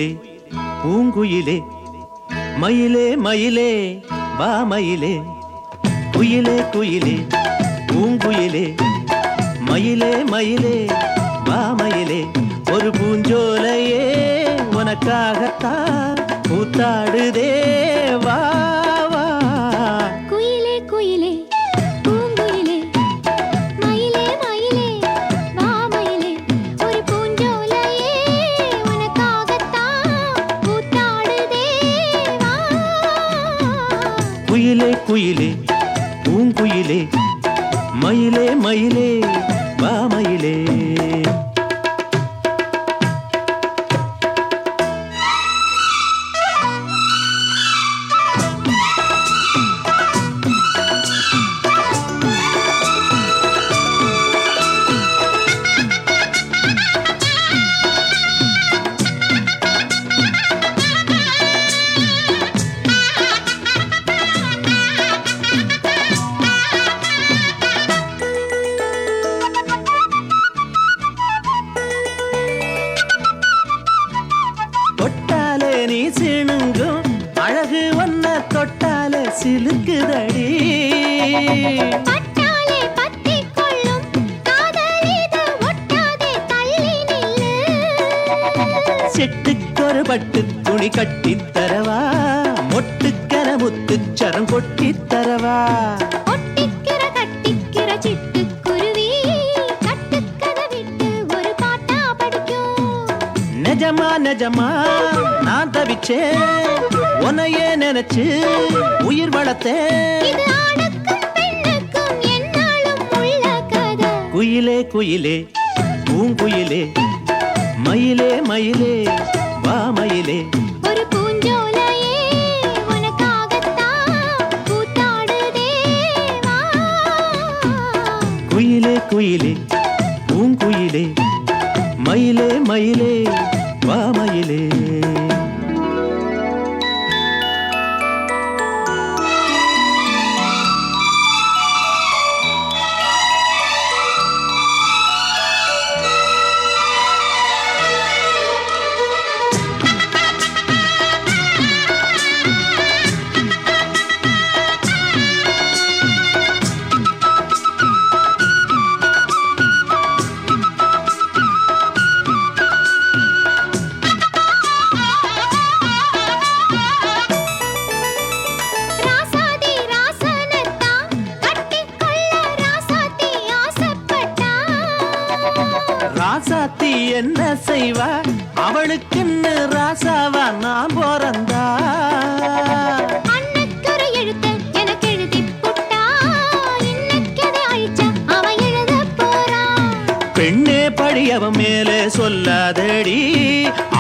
குயிலே பூங்குயிலே மயிலே மயிலே வா மயிலே குயிலே குயிலே பூங்குயிலே மயிலே மயிலே வா மயிலே ஒரு பூஞ்சோலையே உனக்காகத்தான் கூத்தாடுதே வா வா குயிலே குயிலே பூங்குயிலே மயிலே மயிலே வா மயிலே ஒரு பூஞ்சோலையே உனக்காகத்தான் கூத்தாடுதே வா குயிலே குயிலே பூங்குயிலே மயிலே மயிலே வா மயிலே தொட்டாலே நீ சிணுங்கும் அழகு ஒன்ன தொட்டாலே சிலுக்குதடி பட்டாலே பத்திக் கொள்ளும் காதலிது ஒட்டாதே தள்ளி நில்லு செட்டுக்கொரு பட்டு துணி கட்டித் தரவா மொட்டுக்கர முத்துச்சரம் கொட்டித் தரவா ஒட்டிக்கிற கட்டிக்கிற சிட்டுக்குருவி கட்டுக்கதை விட்டு ஒரு பாட்டா படிக்கும் நிஜமா நிஜமா நான் தவிச்சேன் உன்னையே நினைச்சு உயிர் வளர்த்தேன் இது ஆணுக்கும் பெண்ணுக்கும் என்னாலும் உள்ள கதை குயிலே குயிலே பூங்குயிலே மயிலே மயிலே வா மயிலே ஒரு பூஞ்சோலையே உனக்காகத்தான் கூத்தாடுதே வா குயிலே குயிலே பூங்குயிலே மயிலே மயிலே வா மயிலே ராசாதி ராசனத்தான் கட்டிக்கொள்ள ராசாத்தி ஆசைப்பட்டா ராசாத்தி என்ன செய்வா அவளுக்குன்னு ராசாவா நான் பிறந்தா அன்னைக்கொரு எழுத்து எனக்கு எழுதிப் புட்டா இன்னைக்கதை அழிச்சா அவ எழுதப் போறான் பெண்ணே படியவன் மேலே சொல்லாதடி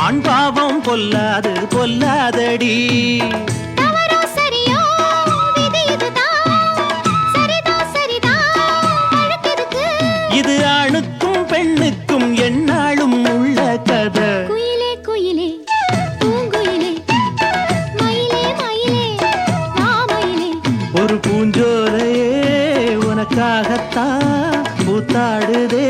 ஆண் பாவம் பொல்லாது பொல்லாதடி தவறோ சரியோ விதி இதுதான் சரிதான் சரிதான் அழுக்கெதுக்கு இது ஆணுக்கும் பெண்ணுக்கும் எந்நாளும் உள்ள கதை குயிலே குயிலே பூங்குயிலே மயிலே மயிலே வா மயிலே ஒரு பூஞ்சோலையே உனக்காகத்தான் கூத்தாடுதே